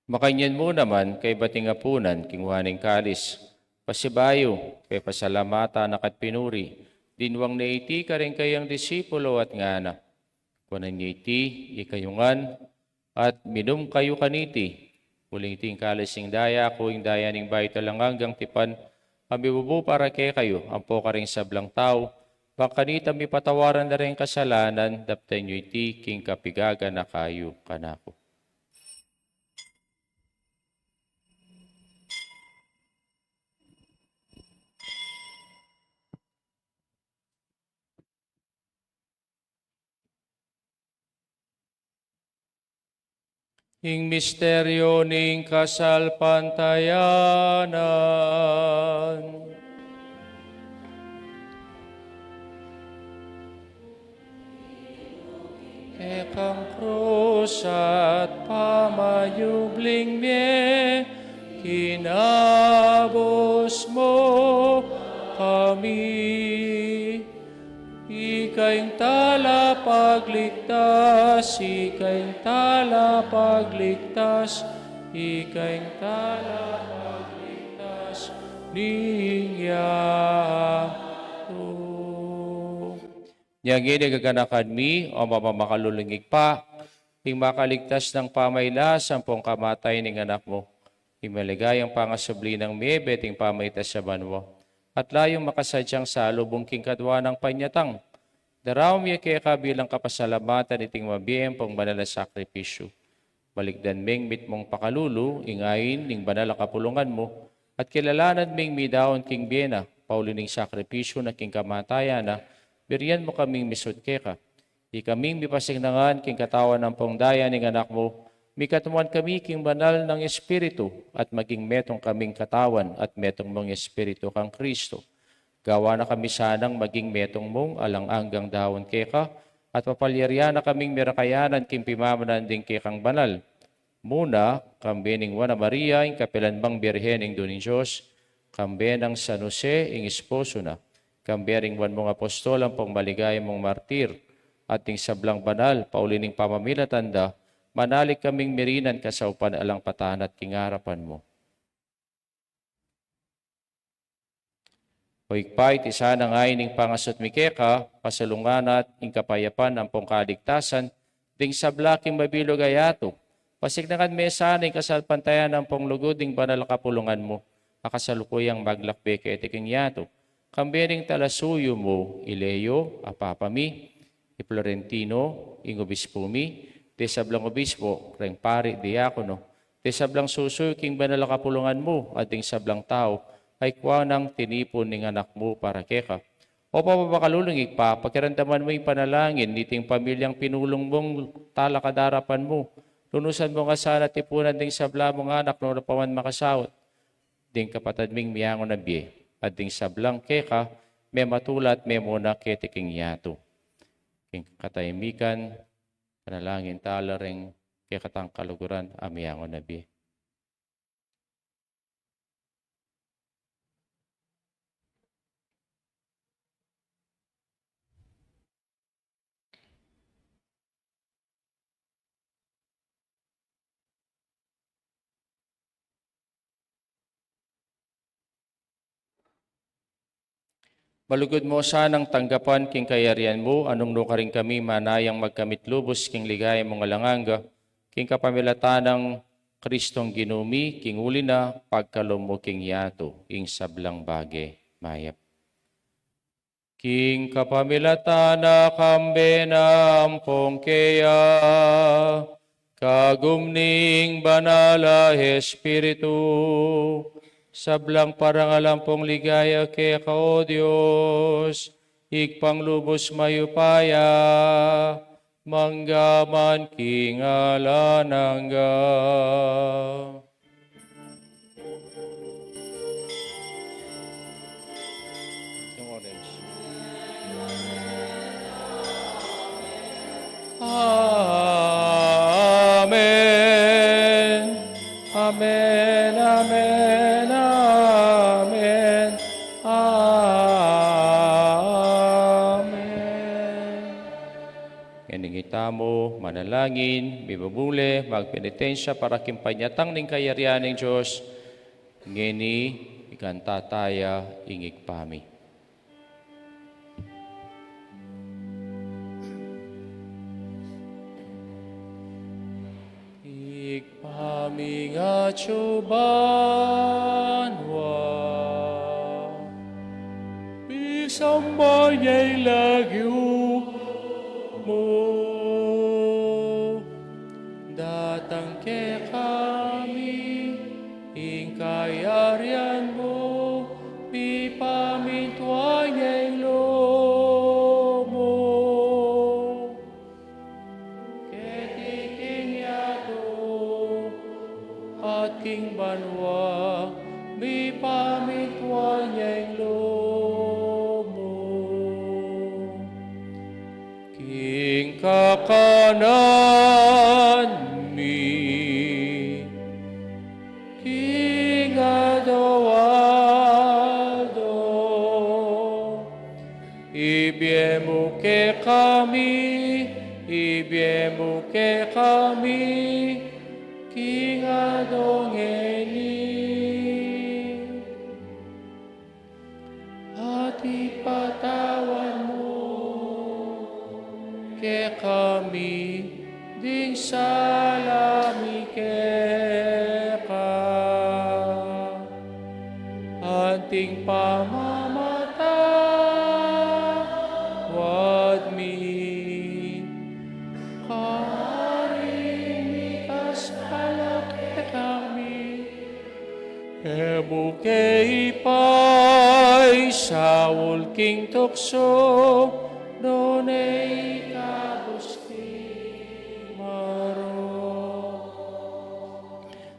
Makanyan mo naman kay bating apunan, kingwaning kalis, pasibayo, kay pasalamata nakat pinuri, dinwang na iti ka rin kayang disipulo at ngana. Kunan niya iti, ikayungan, at minum kayo kaniti, uling iting kalising daya, kuing daya ning bayo talang hanggang tipan, amibubo para kay kayo, ampo ka rin sablang tao, bangkanita mi patawaran na rin kasalanan, daptan nyo iti, king kapigaga na kayo kanako. Ing misteryo ning kasalpantayanan. Ekang krus at pamayubling me, kinabos mo kami. Ika'y tala pagligtas, ika'y tala pagligtas, ika'y tala pagligtas, ningyato. Niyagini gaganakan mi, o mamakalulungig pa, ting makaligtas ng pamaylas, ang pong kamatay ng anak mo, imaligayang pangasubli ng mebe, ting pamaytas sa banwa, at layong makasadyang sa lubong king kadwa ng panyatang, daraw miya kaya kabilang kapasalamatan iting mabiyem pong banal na sakripisyo. Baligdan ming mit mong pakalulu, ingayin ning banal na kapulungan mo, at kilalanan ming midaon king biyena, paulining sakripisyo na king kamatayan na, biriyan mo kaming misud keka. Di kaming mipasingnangan king katawan ng pong daya ning anak mo, mikatuan kami king banal ng Espiritu, at maging metong kaming katawan at metong mong Espiritu kang Kristo. Gawa na kami sanang maging metong mong alang-anggang dawon keka, at papalyarya na kaming mirakayanan king pimamanan ding kekang banal. Muna, kambe ning Juana Maria, ing kapilanbang birhen ing Dunin Diyos, kambe ng San Jose, ing esposo na, kambe ring wan mong apostol, ang pong maligay mong martir, at ing sablang banal, paulining pamamilatanda, manalik kaming mirinan kasaupan alang patan at kingarapan mo. O ikpay, tisa na ngay ning pangasot mikeka, pasalungan at ing kapayapan ang pong kaligtasan, ding sablaking mabilog ayato, pasignakan mesa ning kasalpantayan ang pong lugod ding banal kapulungan mo, akasalukuyang maglakbe kay etiking yato, kambering talasuyo mo, Ileo, apapami, Florentino, ing obispo mi, de sablang obispo, reng pari, diakono, de sablang susuyo king banal kapulungan mo, at ding sablang tao, ay kwa nang tinipon ning anak mo para keka. O papakalulungig pa, pakiramdaman mo yung panalangin, niting pamilyang pinulong mong talakadarapan mo. Lunusan mo nga sana tipunan ding sabla mong anak no napaman makasawot. Ding kapatid ming miyangon na biye. At ding sablang keka, may matulat, may muna ketiking yato. King katahimikan, panalangin talaring kekatang kaluguran, amiyangon na biye. Malugod mo sanang tanggapan king kayarian mo, anong no ka rin kami manayang magkamit lubos king ligaya mong alanganga, king kapamilatan ng Kristong ginumi, king uli na pagkalom mo king yato, ing sablang bagay, mayap. King kapamilatan na kambe na ampong keya, kagumning banala Espiritu, sablang parangalampong ligaya kaya ka, O Diyos, ikpanglubos mayupaya, manggaman kingalanangga. Yung orange. Amen. Amen. Amen. Amen. Amen. Ganingita mo, manalangin, bibubule, magpenitensya para kimpanyatang ning kayarian ng Diyos. Ngeni, ikantataya, ingig pami. Ikpami nga tsubanwa, isambanyay lagyo mo, datang ke kami, ingkayarian mo, pipamintwanyay lomo. Ketiking yato, at king banwa, mi pamintwanyay lomo. King kakanan mi, king adawado, ibiemu ke kami, king adongeni, at ipatawan mo ke kami, ding salami keka, anting pamamata, wad mi, karimikas palak ke kami, ebuke ipay, Saul king tukso, donay kabusti maro.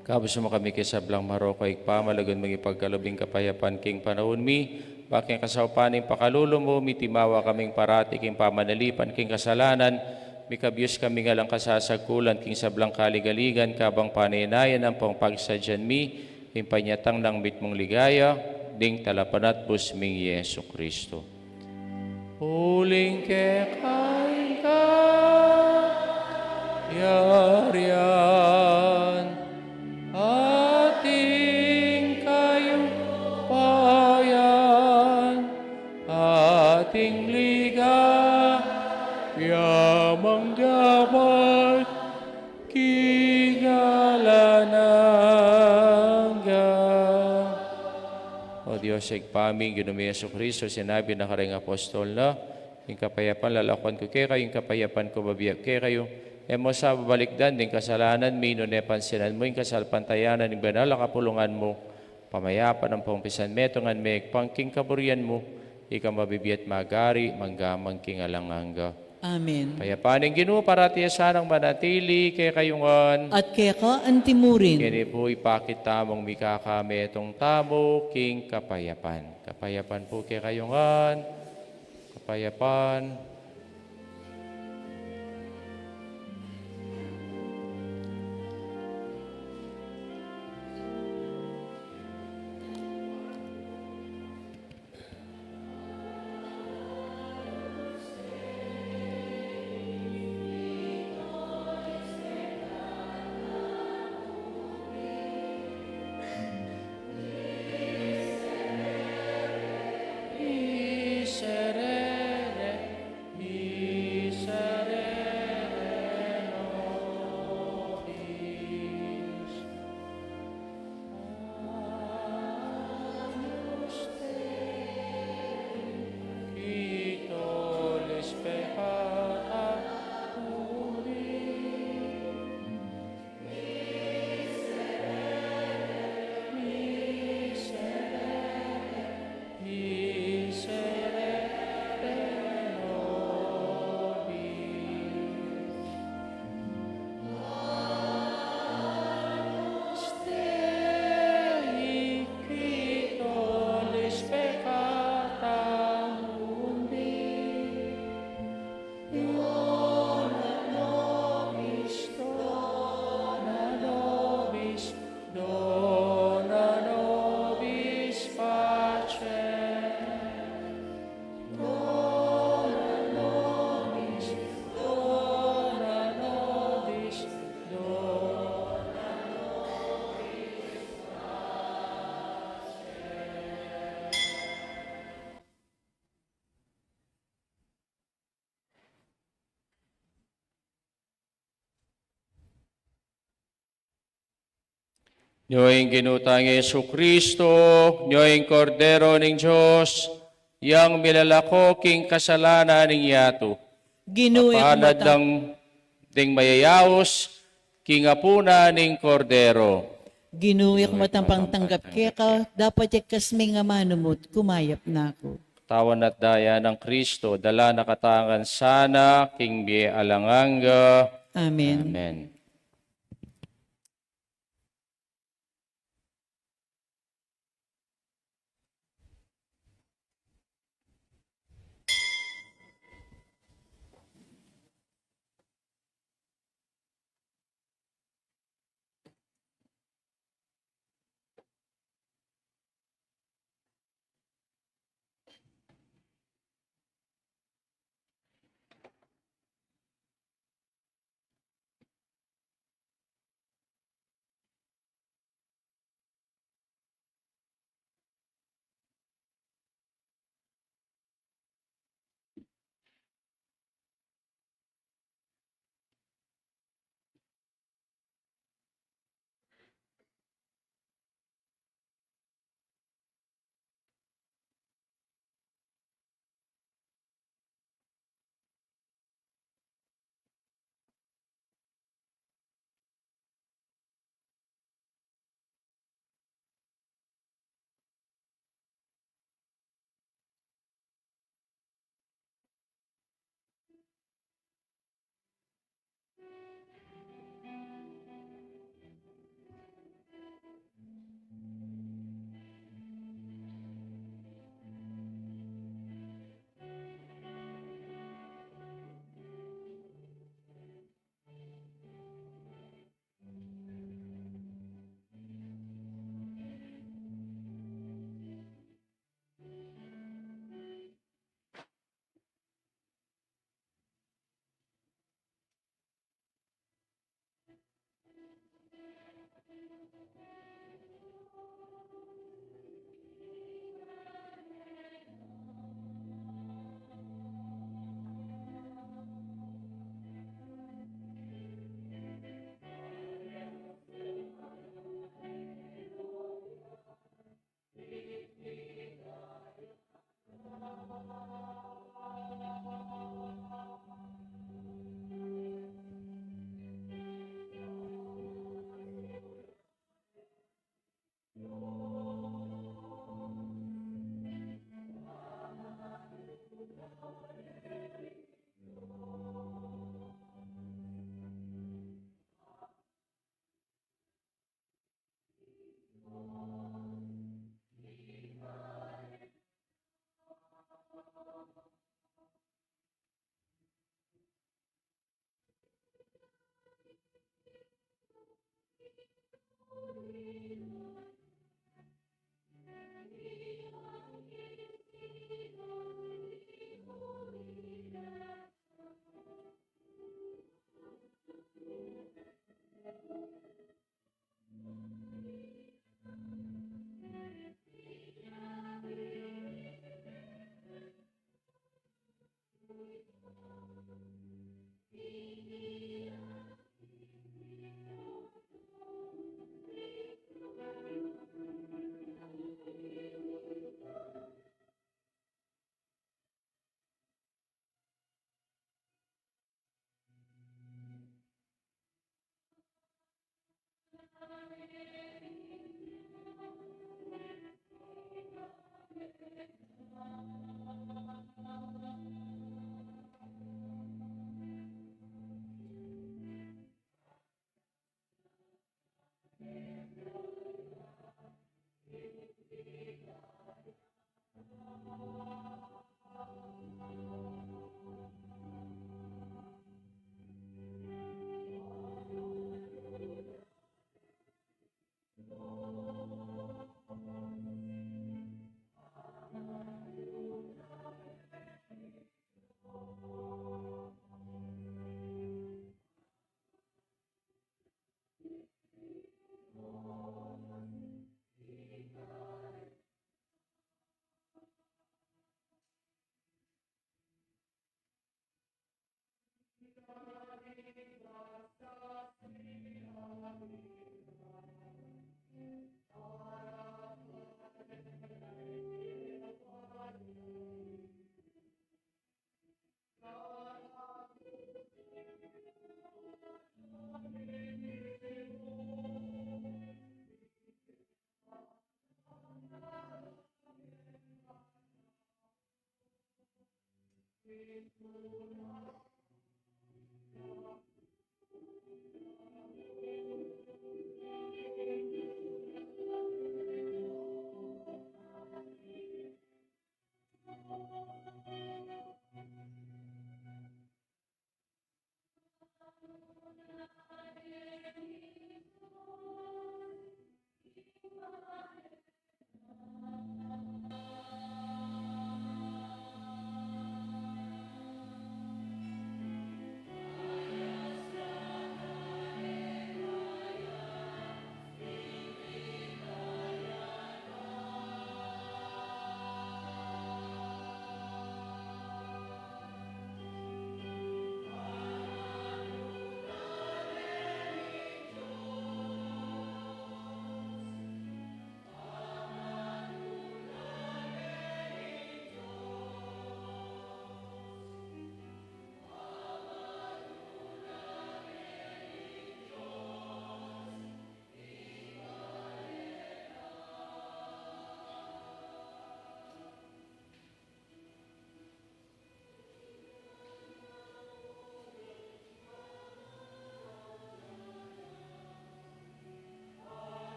Kabus mo kami kay sablang maro ko ikpamalagon mga ipagkalubing kapayapan king panahon mi, baking kasaupaning pakalulo mo, mitimawa kaming parati king pamanalipan king kasalanan, mikabyos kami nga lang kasasagkulan king sablang kaligaligan, kabang panaynayan ang pang pagsadyan mi, king panyatang ng mitmong ligaya, ding talapanat busming Yesu Kristo. Huling ke kain ka, yarian, ating kayong payan, ating liga, yamang gabat, kingalanangga. O Diyos, igpaming ginumi Yesu Kristo, sinabi na karing apostol na, yung kapayapan lalakwan ko kaya kayo, yung kapayapan ko babiyak kaya kayo, e mo sa babalikdan, din kasalanan, mino ne pansinan mo, yung kasalpantayanan, yung banal kapulungan mo, pamayapan ng pampisan metongan me, pangking kaburian mo, ika mabibiyat magari, manggamang kingalanganga. Amen. Payapaning Ginoo para tiyasanang manatili kay kayungan. At kaya ka antimurin, Kini po ipakit tamong mikakami itong tamo king kapayapan. Kapayapan po kay kayungan. Kapayapan. Miserere, miserere nobis. Agnus Dei, qui tollis peccata mundi. Miserere nobis. Agnus Dei, qui tollis peccata mundi. Dona nobis, dona nobis, dona nobis pacem. Dona nobis, dona nobis, dona. Nyoing ginutang Yesu Kristo, nyoing kordero ning Diyos, yang milalako king kasalanan ning yato. ginuyak Palad mata, ng ding mayayaos, king apuna ning kordero. ginuyak matampang tanggap kaya ka, dapat yakas may nga manumot, kumayap na ako. Tawan at daya ng Kristo, dala nakatangan sana, king biye alanganga. Amen. Amen.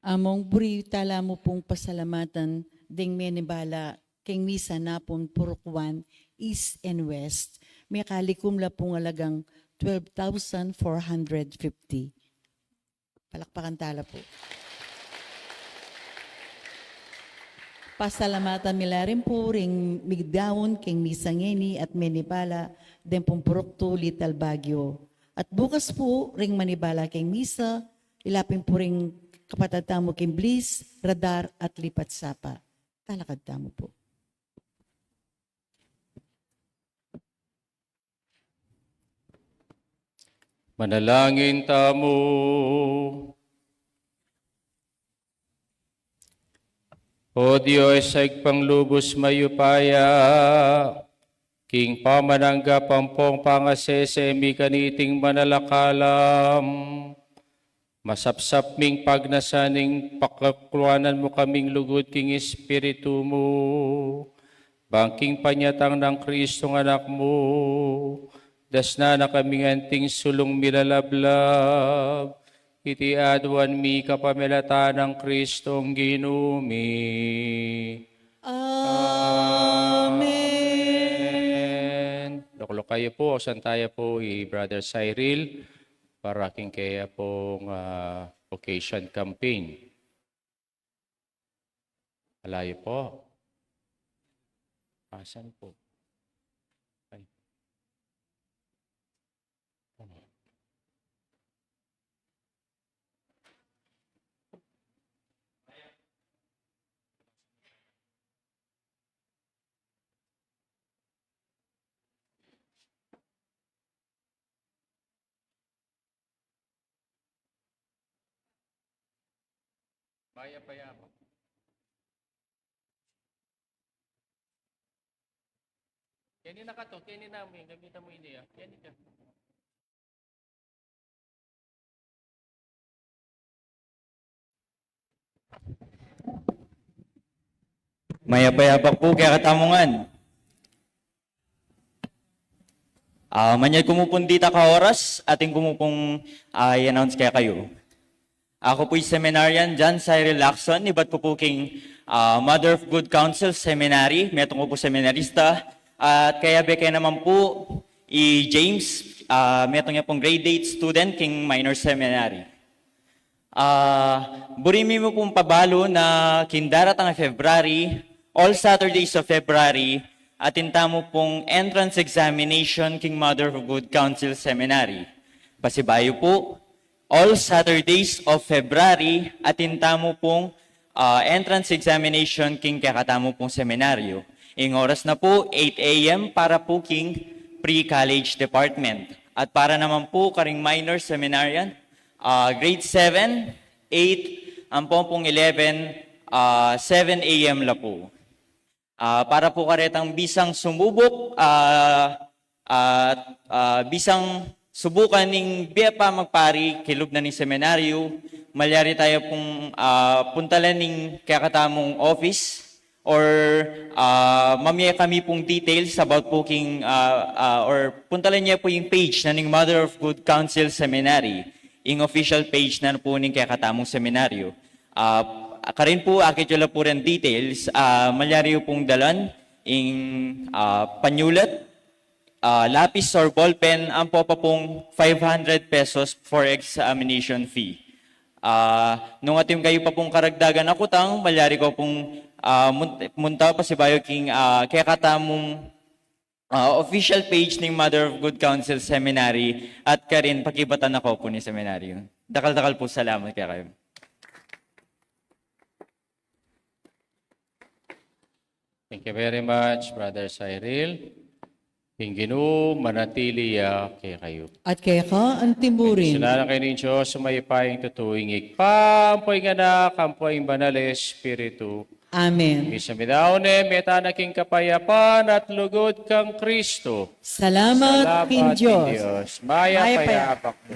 Among buri tala mo pong pasalamatan ding menibala king misa napon purukwan East and West. May kalikum la pong alagang 12,450. Palakpakan tala po. Pasalamatan mila rin po ring migdawon king misa ngeni at menibala den pong purukto Little Baguio. At bukas po ring manibala king misa, ilapin po ring kapatid tamo king Bliss, Radar at Lipat Sapa. Talakad tamo po. Manalangin tamo. O Diyos, sa panglubos mayupaya, king pamanangga pampong pangasese mi kaniting manalakalam, masapsap ming pagnasaning pakakluanan mo kaming lugod king espiritu mo, bangking panyatang ng Kristong anak mo, dasna na kaming anting sulong milalablab, iti adwan mi kapamilata ng Kristong ginumi. Amen. Loklo kayo po, osan tayo po Brother Cyril para aking kaya pong occasion campaign. Alayo po. Asan po? Ay. Maya payapa. Kaya na ka to, kaya namin, gamitan mo ini. Kaya ka. Mayapayapak po kaya katamungan. Manyag kumupundita ka oras, ating kumupong i-announce kaya kayo. Ako po'y seminarian, John Cyril Lacson, iba't po king Mother of Good Counsel Seminary, metong ko po seminarista, at kaya kaya naman po James, metong niya pong grade 8 student king minor seminary. Burimi mo pong pabalo na kindaratang February, all Saturdays of February, atinta mo pong entrance examination king Mother of Good Counsel Seminary. Pasibayo po, all Saturdays of February, atinta mo pong entrance examination king kakatamo pong seminaryo. Ing oras na po, 8 a.m. para po king pre-college department. At para naman po karing minor seminarian, grade 7, 8, ang pong 11, 7 a.m. la po. Para po karetang bisang sumubok at bisang subukan ning biya pa magpari kilub na ning seminaryo, malyari tayo pong puntalan ning kakatamong office or mamaya kami pong details about booking or puntalan niya po yung page na ning Mother of Good Counsel Seminary, yung official page na po ning kakatamong seminaryo. Karin po, akit yung po rin details, malyari pong dalan, yung panyulat, lapis or ballpen, ang po pa pong 500 pesos for examination fee. Nung atim kayo pa pong karagdagan na kutang, malyari ko pong munta pa si Bayo King, kaya katamong official page ng Mother of Good Counsel Seminary at karin pakibatan ako po ni seminaryo. Dakal-dakal po, salamat kaya kayo. Thank you very much, Brother Cyril. Hinginu, manatiliya kaya kayo. At kaya ka, ang timburin. Sinala kayo ng Diyos, sumayipayang tutuwing ikpampoy nga na, kampoy banal Espiritu. Amen. Isa midaone, metanaking kapayapan at lugod kang Kristo. Salamat, King Diyos. Maya Maya payapak po.